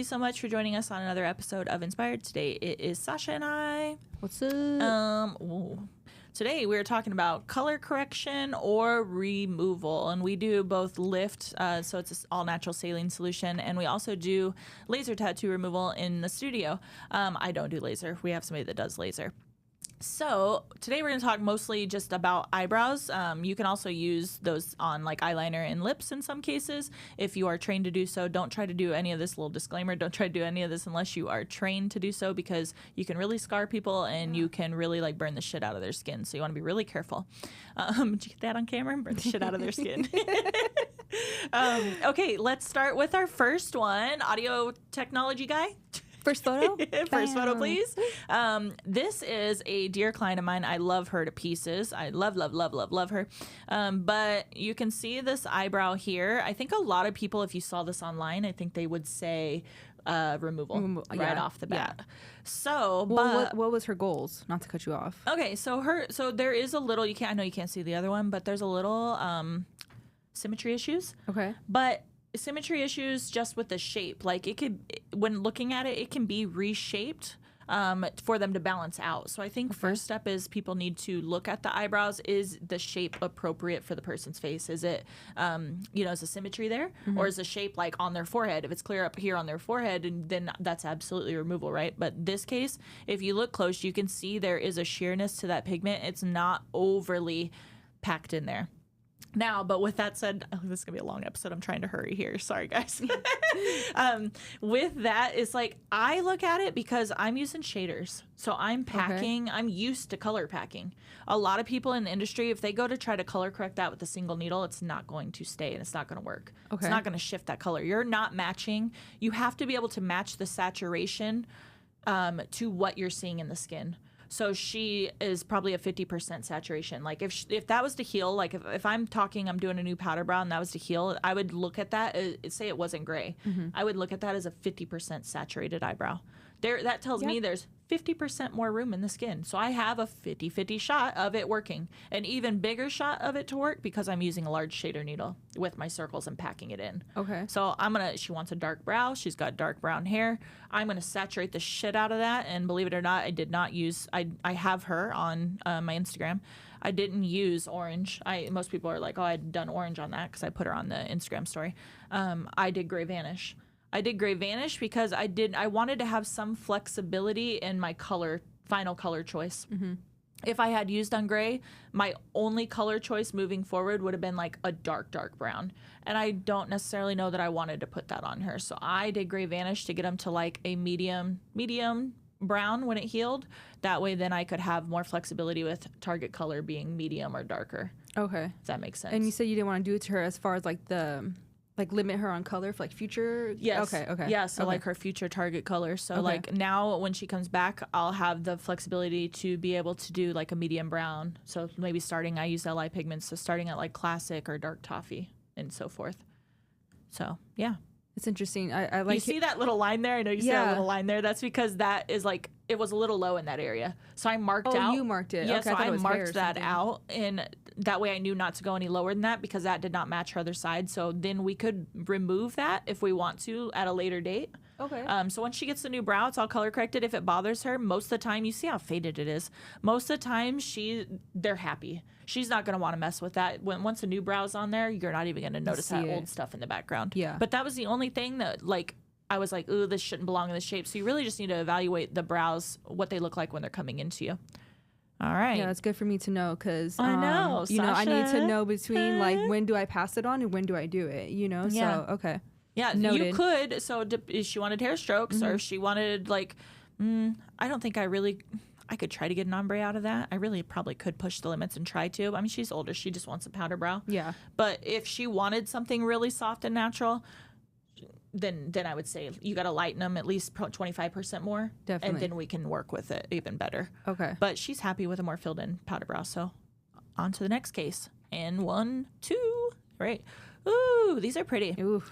you so much for joining us on another episode of Inspired. Today it is Sasha and I. What's up? Today we're talking about color correction or removal, and we do both lift, so it's an all-natural saline solution, and we also do laser tattoo removal in the studio. I don't do laser. We have somebody that does laser. So today we're going to talk mostly just about eyebrows. You can also use those on like eyeliner and lips in some cases if you are trained to do so. Don't try to do any of this, little disclaimer, don't try to do any of this unless you are trained to do so, because you can really scar people and you can really like burn the shit out of their skin. So you want to be really careful. Did you get that on camera? Burn the shit out of their skin. Okay, let's start with our first one. Audio technology guy. First photo? First photo, please. This is a dear client of mine. I love her to pieces. I love her. But you can see this eyebrow here. I think a lot of people, if you saw this online, I think they would say removal right off the bat. Yeah. So, well, what was her goals? Not to cut you off. Okay, so there is a little, I know you can't see the other one, but there's a little symmetry issues. Okay. But symmetry issues just with the shape. Like it could, when looking at it, it can be reshaped for them to balance out. So I think first step is people need to look at the eyebrows. Is the shape appropriate for the person's face? Is it, is the symmetry there? Mm-hmm. Or is the shape like on their forehead? If it's clear up here on their forehead, and then that's absolutely removal, right? But this case, if you look close, you can see there is a sheerness to that pigment. It's not overly packed in there. Now, but with that said, this is going to be a long episode. I'm trying to hurry here. Sorry, guys. With that, it's like I look at it because I'm using shaders. So I'm packing. I'm used to color packing. A lot of people in the industry, if they go to try to color correct that with a single needle, it's not going to stay and it's not going to work. Okay. It's not going to shift that color. You're not matching. You have to be able to match the saturation to what you're seeing in the skin. So she is probably a 50% saturation. Like if that was to heal, like if I'm doing a new powder brow and that was to heal, I would look at that, say it wasn't gray. Mm-hmm. I would look at that as a 50% saturated eyebrow. That tells me there's 50% more room in the skin. So I have a 50-50 shot of it working. An even bigger shot of it to work because I'm using a large shader needle with my circles and packing it in. Okay. So she wants a dark brow. She's got dark brown hair. I'm going to saturate the shit out of that. And believe it or not, I did not use, I have her on my Instagram. I didn't use orange. Most people are like, oh, I'd done orange on that because I put her on the Instagram story. I did gray vanish. I did gray vanish because I wanted to have some flexibility in my final color choice. Mm-hmm. If I had used on gray, my only color choice moving forward would have been like a dark brown. And I don't necessarily know that I wanted to put that on her. So I did gray vanish to get them to like a medium brown when it healed. That way then I could have more flexibility with target color being medium or darker. Okay. Does that make sense? And you said you didn't want to do it to her as far as like limit her on color for like future? Yes. Okay. Yeah, so like her future target color. So like now when she comes back, I'll have the flexibility to be able to do like a medium brown. So maybe I use LI pigments, so starting at like classic or dark toffee and so forth. So, yeah. It's interesting. I like. You see that little line there? I know you see that little line there. That's because that is like, it was a little low in that area. So I marked out. Oh, you marked it. Yeah, okay, so I marked that out. And that way I knew not to go any lower than that because that did not match her other side. So then we could remove that if we want to at a later date. Okay. So once she gets the new brow, it's all color corrected. If it bothers her, most of the time, you see how faded it is. Most of the time, they're happy. She's not going to want to mess with that. Once a new brow's on there, you're not even going to notice that old stuff in the background. Yeah. But that was the only thing that like I was like, ooh, this shouldn't belong in this shape. So you really just need to evaluate the brows, what they look like when they're coming into you. All right. Yeah, it's good for me to know because I know, Sasha, I need to know between like when do I pass it on and when do I do it, Yeah. So, okay. Yeah, noted. You could. So if she wanted hair strokes or if she wanted like, I don't think I could try to get an ombre out of that. I really probably could push the limits and try to. I mean, she's older. She just wants a powder brow. Yeah. But if she wanted something really soft and natural, then I would say you got to lighten them at least 25% more. Definitely. And then we can work with it even better. Okay. But she's happy with a more filled in powder brow. So on to the next case. And 1, 2, right. Ooh, these are pretty. Ooh,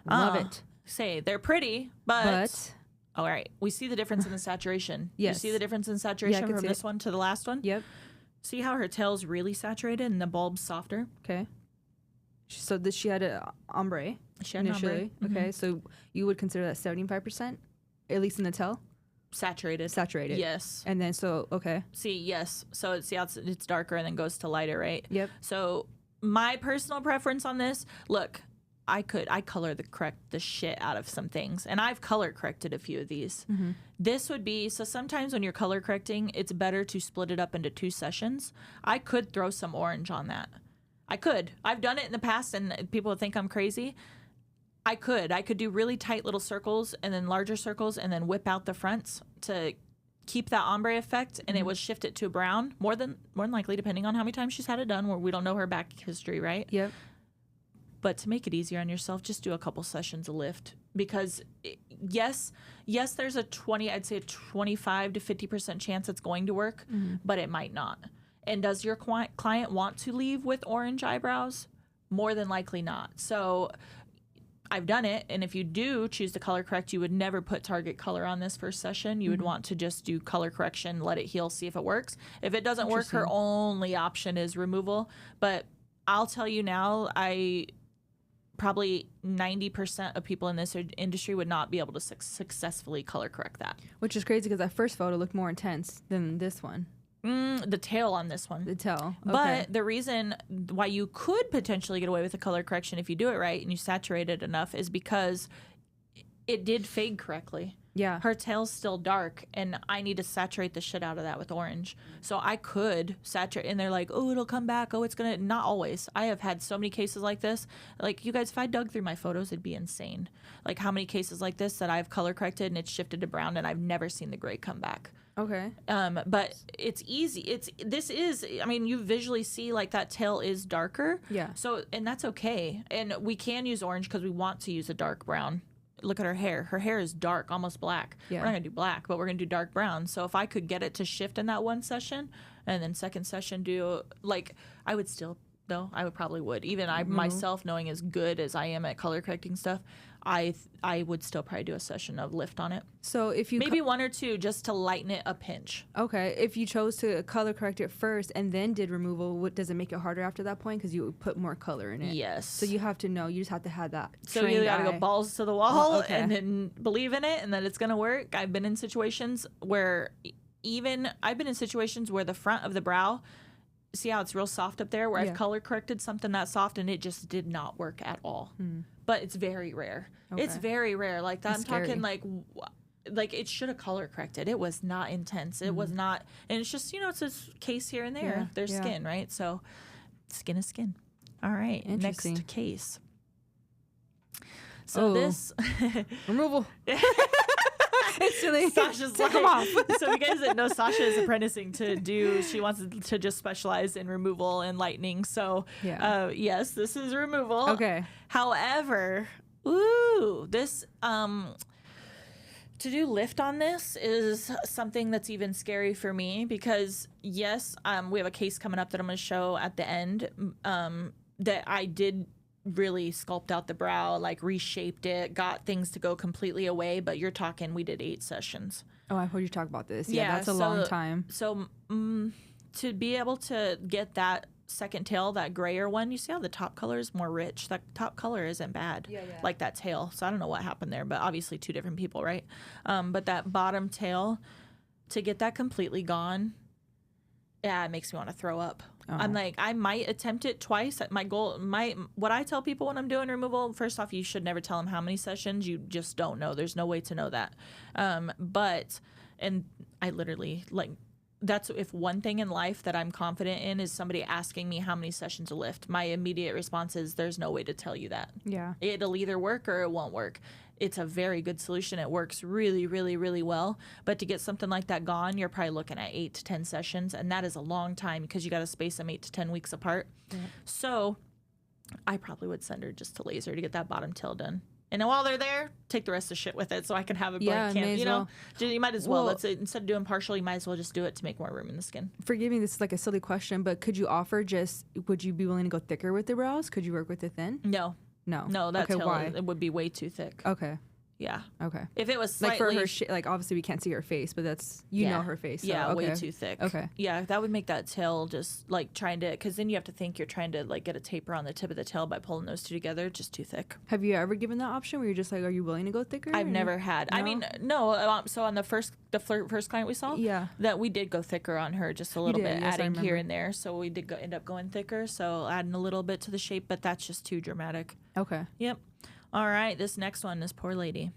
love it. Say they're pretty, but all right. We see the difference in the saturation. Yes. You see the difference in saturation from this one to the last one? Yep. See how her tail's really saturated and the bulb's softer? Okay. So this she had a ombre She had an initially. ombre. Okay, so you would consider that 75%, at least in the tail? Saturated. Saturated. Yes. And then okay. See, yes. So see how it's darker and then goes to lighter, right? Yep. So my personal preference on this, look, I color correct the shit out of some things, and I've color corrected a few of these. Mm-hmm. This would be, so sometimes when you're color correcting, it's better to split it up into 2 sessions. I could throw some orange on that. I could. I've done it in the past, and people would think I'm crazy. I could do really tight little circles and then larger circles and then whip out the fronts to keep that ombre effect, and it would shift it to a brown more than likely, depending on how many times she's had it done, where we don't know her back history, right? Yep. But to make it easier on yourself, just do a couple sessions of lift, because yes, there's I'd say a 25 to 50% chance it's going to work, but it might not. And does your client want to leave with orange eyebrows? More than likely not. So I've done it, and if you do choose to color correct, you would never put target color on this first session. You would want to just do color correction, let it heal, see if it works. If it doesn't work, her only option is removal. But I'll tell you now, probably 90% of people in this industry would not be able to successfully color correct that. Which is crazy because that first photo looked more intense than this one. The tail on this one. The tail. Okay. But the reason why you could potentially get away with a color correction if you do it right and you saturate it enough is because it did fade correctly. Yeah. Her tail's still dark, and I need to saturate the shit out of that with orange. So I could saturate, and they're like, oh, it'll come back. Oh, it's going to. Not always. I have had so many cases like this. Like, you guys, if I dug through my photos, it'd be insane. Like, how many cases like this that I've color corrected and it's shifted to brown, and I've never seen the gray come back. Okay. But it's easy. I mean, you visually see like that tail is darker. Yeah. So, and that's okay. And we can use orange because we want to use a dark brown. Look at her hair. Her hair is dark, almost black. Yeah. We're not going to do black, but we're going to do dark brown. So if I could get it to shift in that one session and then second session do, like, I would still, though, I would probably would. Even I myself, knowing as good as I am at color correcting stuff, I would still probably do a session of lift on it. So if you maybe 1 or 2 just to lighten it a pinch. Okay, if you chose to color correct it first and then did removal, does it make it harder after that point because you put more color in it? Yes. So you have to know. You just have to have that. So you got to go balls to the wall and then believe in it and that it's going to work. I've been in situations where the front of the brow, see how it's real soft up there, where I've color corrected something that soft and it just did not work at all. But it's very rare. Okay. It's very rare. Like that. I'm talking like it should have color corrected. It was not intense. It was not, and it's just, it's a case here and there. Yeah, There's skin, right? So skin is skin. All right. Next case. So this removal. Instantly. Sasha's take them off. So you guys that know, Sasha is apprenticing she wants to just specialize in removal and lightening. So yes, this is removal. Okay. However, this to do lift on this is something that's even scary for me because yes, we have a case coming up that I'm going to show at the end that I did really sculpt out the brow, like reshaped it, got things to go completely away. But you're talking, we did 8 sessions. Oh, I heard you talk about this. Yeah, that's a long time. So to be able to get that second tail, that grayer one, you see how the top color is more rich? That top color isn't bad, like that tail. So I don't know what happened there, but obviously 2 different people, right? But that bottom tail, to get that completely gone, yeah, it makes me want to throw up. I'm like, I might attempt it twice. My goal, what I tell people when I'm doing removal, first off, you should never tell them how many sessions. You just don't know. There's no way to know that. And I literally, like, that's if one thing in life that I'm confident in is somebody asking me how many sessions to lift. My immediate response is there's no way to tell you that. Yeah. It'll either work or it won't work. It's a very good solution. It works really, really, really well. But to get something like that gone, you're probably looking at 8 to 10 sessions. And that is a long time because you got to space them 8 to 10 weeks apart. Yeah. So I probably would send her just to laser to get that bottom tail done. And while they're there, take the rest of the shit with it so I can have a blank canvas. You know, you might as well. Let's say, instead of doing partial, you might as well just do it to make more room in the skin. Forgive me, this is like a silly question, but could you offer would you be willing to go thicker with the brows? Could you work with it thin? No. That tail, it would be way too thick. Okay. Yeah. Okay. If it was Like slightly for her, like obviously we can't see her face, but that's know her face. So, yeah, okay. way too thick. Okay. Yeah, that would make that tail just like trying to, because then you have to think you're trying to like get a taper on the tip of the tail by pulling those two together. Just too thick. Have you ever given that option where you're just like, are you willing to go thicker? I've never had. No? I mean, no. So on the first client we saw, Yeah. that we did go thicker on her just a little bit, yes, I adding here remember. and there. So we did end up going thicker. So adding a little bit to the shape, but that's just too dramatic. Okay. Yep. All right. This next one, this poor lady.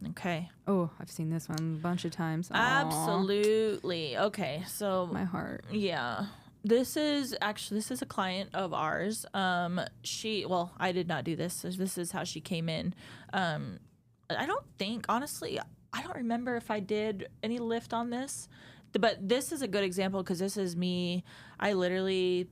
Okay. Oh, I've seen this one a bunch of times. Aww. Absolutely. Okay. So My heart. yeah. This is a client of ours. I did not do this. So this is how she came in. I don't think, honestly, I don't remember if I did any lift on this, but this is a good example because this is me. I literally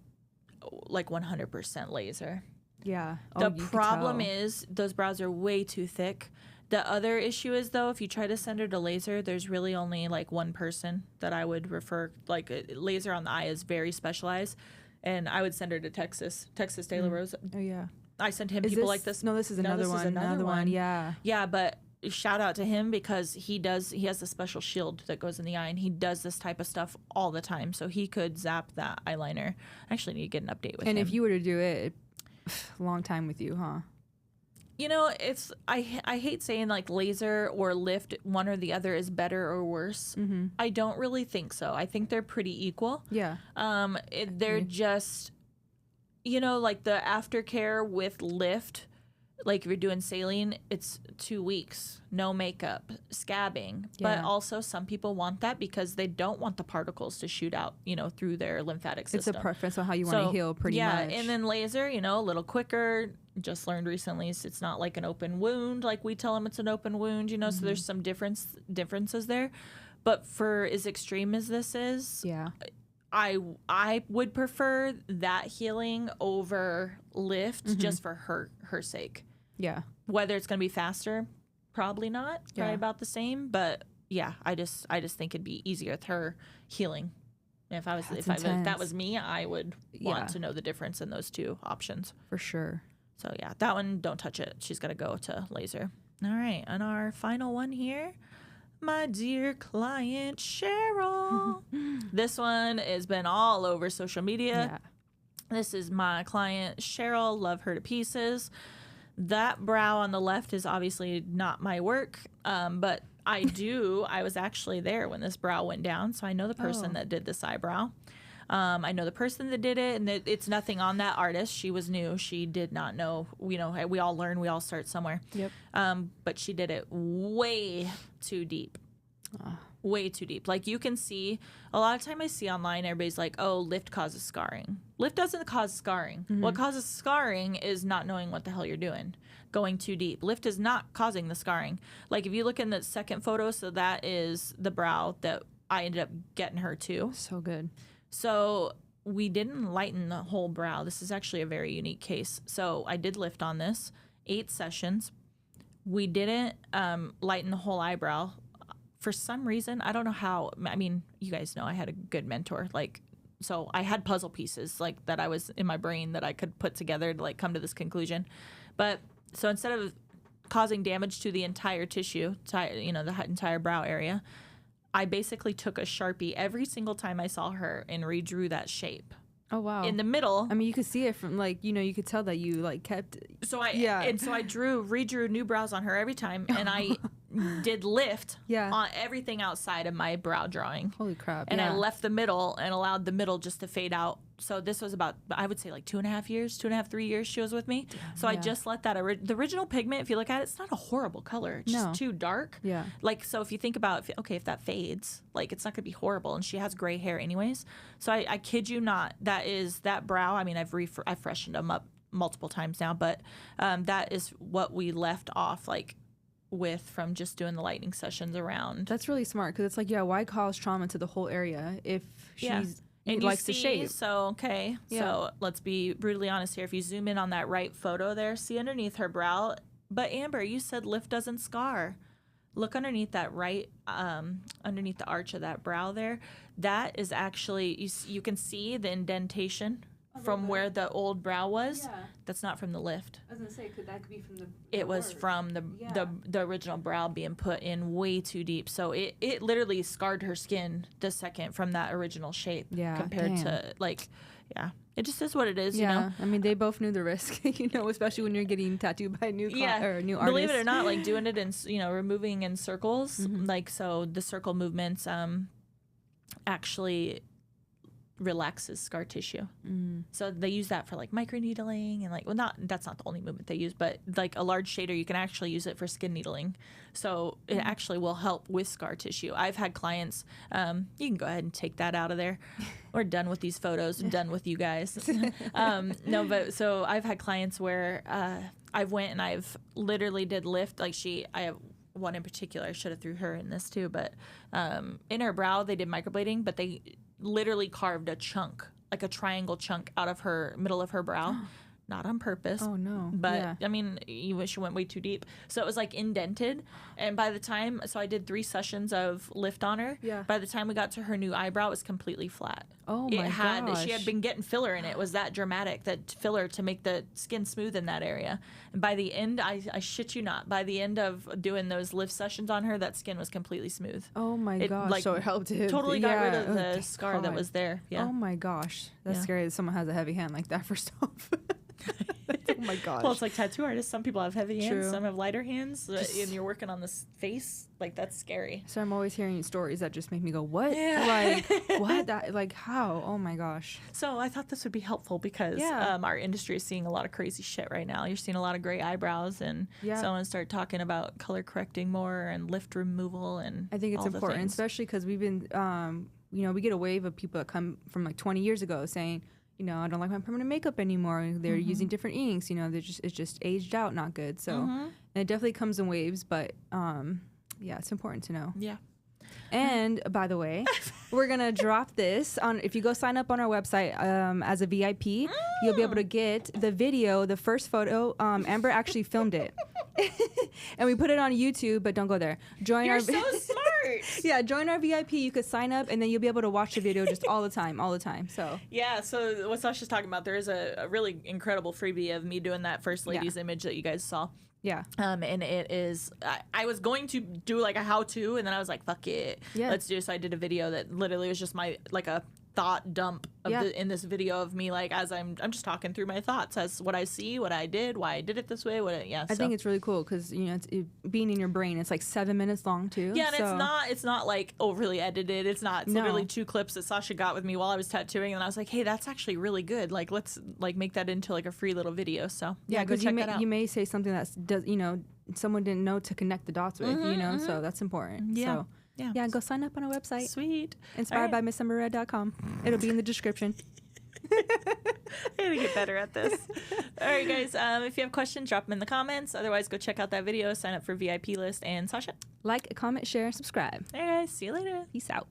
like 100% laser. Yeah. The problem is those brows are way too thick. The other issue is, though, if you try to send her to laser, there's really only like one person that I would refer. Like laser on the eye is very specialized, and I would send her to Texas Taylor Rose. Oh yeah. I sent him Is people this, like this. No, this is another one. Another one. Yeah. Yeah, but shout out to him because he has a special shield that goes in the eye, and he does this type of stuff all the time. So he could zap that eyeliner. I actually need to get an update with him. And if you were to do it, long time with you, huh? You know, it's I hate saying like laser or lift, one or the other is better or worse. Mm-hmm. I don't really think so. I think they're pretty equal. Yeah. They're just, you know, like the aftercare with lift, like if you're doing saline, it's 2 weeks, no makeup, scabbing. Yeah. But also some people want that because they don't want the particles to shoot out, you know, through their lymphatic system. It's a preference on how you want to heal pretty much. Yeah, and then laser, you know, a little quicker. Just learned recently, it's not like an open wound like we tell them it's an open wound, you know, so there's some differences there. But for as extreme as this is, yeah, I would prefer that healing over lift just for her sake. Yeah. Whether it's going to be faster, probably not. Yeah. Probably about the same, but yeah, I just think it'd be easier with her healing. If that was me, I would want to know the difference in those two options. For sure. So yeah, that one, don't touch it. She's got to go to laser. All right, and our final one here, my dear client Cheryl. This one has been all over social media. Yeah. This is my client Cheryl. Love her to pieces. That brow on the left is obviously not my work, but I was actually there when this brow went down, so I know the person that did this eyebrow. I know the person that did it, and it's nothing on that artist. She was new. She did not know. You know, we all learn. We all start somewhere. Yep. But she did it way too deep. Way too deep. Like you can see, a lot of time I see online, everybody's like, oh, lift causes scarring. Lift doesn't cause scarring. What causes scarring is not knowing what the hell you're doing, going too deep. Lift is not causing the scarring. Like if you look in the second photo, so that is the brow that I ended up getting her to. So good. So we didn't lighten the whole brow. This is actually a very unique case. So I did lift on this, 8 sessions. We didn't lighten the whole eyebrow. For some reason, I don't know how. I mean, you guys know I had a good mentor. Like, so I had puzzle pieces like that I was in my brain that I could put together to like come to this conclusion. But so instead of causing damage to the entire tissue, you know, the entire brow area, I basically took a Sharpie every single time I saw her and redrew that shape. Oh wow! In the middle. I mean, you could see it from like, you know, you could tell that you like kept. So I redrew new brows on her every time, and I did lift on everything outside of my brow drawing. Holy crap! And I left the middle and allowed the middle just to fade out. So this was about, I would say like 2.5, 3 years she was with me. So I just let that, the original pigment, if you look at it, it's not a horrible color. It's just too dark. Yeah. Like, so if you think about, if that fades, like it's not going to be horrible. And she has gray hair anyways. So I kid you not, that brow, I mean, I've freshened them up multiple times now, but that is what we left off like from just doing the lightning sessions around. That's really smart because it's like, why cause trauma to the whole area if she's... And likes the shape. So let's be brutally honest here. If you zoom in on that right photo there, see underneath her brow. But Amber, you said lift doesn't scar. Look underneath that underneath the arch of that brow there. That is actually, you can see the indentation from where the old brow was. Yeah. That's not from the lift. I was gonna say, that could be from the It was from the original brow being put in way too deep. So it literally scarred her skin the second from that original shape. Yeah, compared damn. to it just is what it is. Yeah, You know. I mean, they both knew the risk, especially when you're getting tattooed by a new new artist. Believe it or not, like doing it in removing in circles, Mm-hmm. like so the circle movements actually relaxes scar tissue. So they use that for like microneedling and that's not the only movement they use, but like a large shader, you can actually use it for skin needling. So it actually will help with scar tissue. I've had clients, you can go ahead and take that out of there. We're done with these photos. I'm done with you guys. No, but so I've had clients where I've went and I've literally did lift. I have one in particular. I should have threw her in this too, but in her brow they did microblading, but they literally carved a chunk, like a triangle chunk, out of her middle of her brow. Not on purpose. Oh no! But yeah. I mean, you wish you went way too deep. So it was like indented, and by the time, so I did 3 sessions of lift on her. Yeah. By the time we got to her new eyebrow, it was completely flat. Oh my gosh! She had been getting filler in it. It was that dramatic, that filler to make the skin smooth in that area. And by the end, I shit you not, by the end of doing those lift sessions on her, that skin was completely smooth. Oh my gosh! So it helped it. Totally got rid of the thank scar that God. was there. Yeah. Oh my gosh, that's scary that someone has a heavy hand like that. First off. Oh my gosh. Well, it's like tattoo artists. Some people have heavy hands, True. some have lighter hands, and you're working on this face. Like, that's scary. So I'm always hearing stories that just make me go, what? Yeah. Like, what? That, like, how? Oh my gosh. So I thought this would be helpful because our industry is seeing a lot of crazy shit right now. You're seeing a lot of gray eyebrows, and someone start talking about color correcting more and lift removal, and I think it's all the important, things. especially because we've been, we get a wave of people that come from like 20 years ago saying, I don't like my permanent makeup anymore. They're using different inks. It's just aged out, not good. So, and it definitely comes in waves, but it's important to know. Yeah. And by the way, we're gonna drop this on. If you go sign up on our website as a VIP, you'll be able to get the video, the first photo. Amber actually filmed it, and we put it on YouTube. But don't go there. You're so smart. Yeah, join our VIP. You could sign up, and then you'll be able to watch the video just all the time. So yeah. So what Sasha's talking about, there is a really incredible freebie of me doing that first ladies image that you guys saw. Yeah. And it is, I was going to do like a how-to, and then I was like, fuck it. Yeah. Let's do it. So I did a video that literally was just like a thought dump of in this video of me, like, as I'm just talking through my thoughts as what I see, what I did, why I did it this way. I think it's really cool because, it's being in your brain, it's like 7 minutes long too. Yeah, and it's not like overly edited. It's not. It's literally 2 clips that Sasha got with me while I was tattooing, and I was like, hey, that's actually really good. Like, let's like make that into like a free little video. So yeah, go check that out. You may say something that does someone didn't know to connect the dots with, so that's important. Yeah. So yeah, go sign up on our website. Sweet. Inspired by MissSummerRed.com. It'll be in the description. I gotta get better at this. All right, guys. If you have questions, drop them in the comments. Otherwise, go check out that video, sign up for VIP list, and Sasha. Like, comment, share, and subscribe. All right, guys. See you later. Peace out.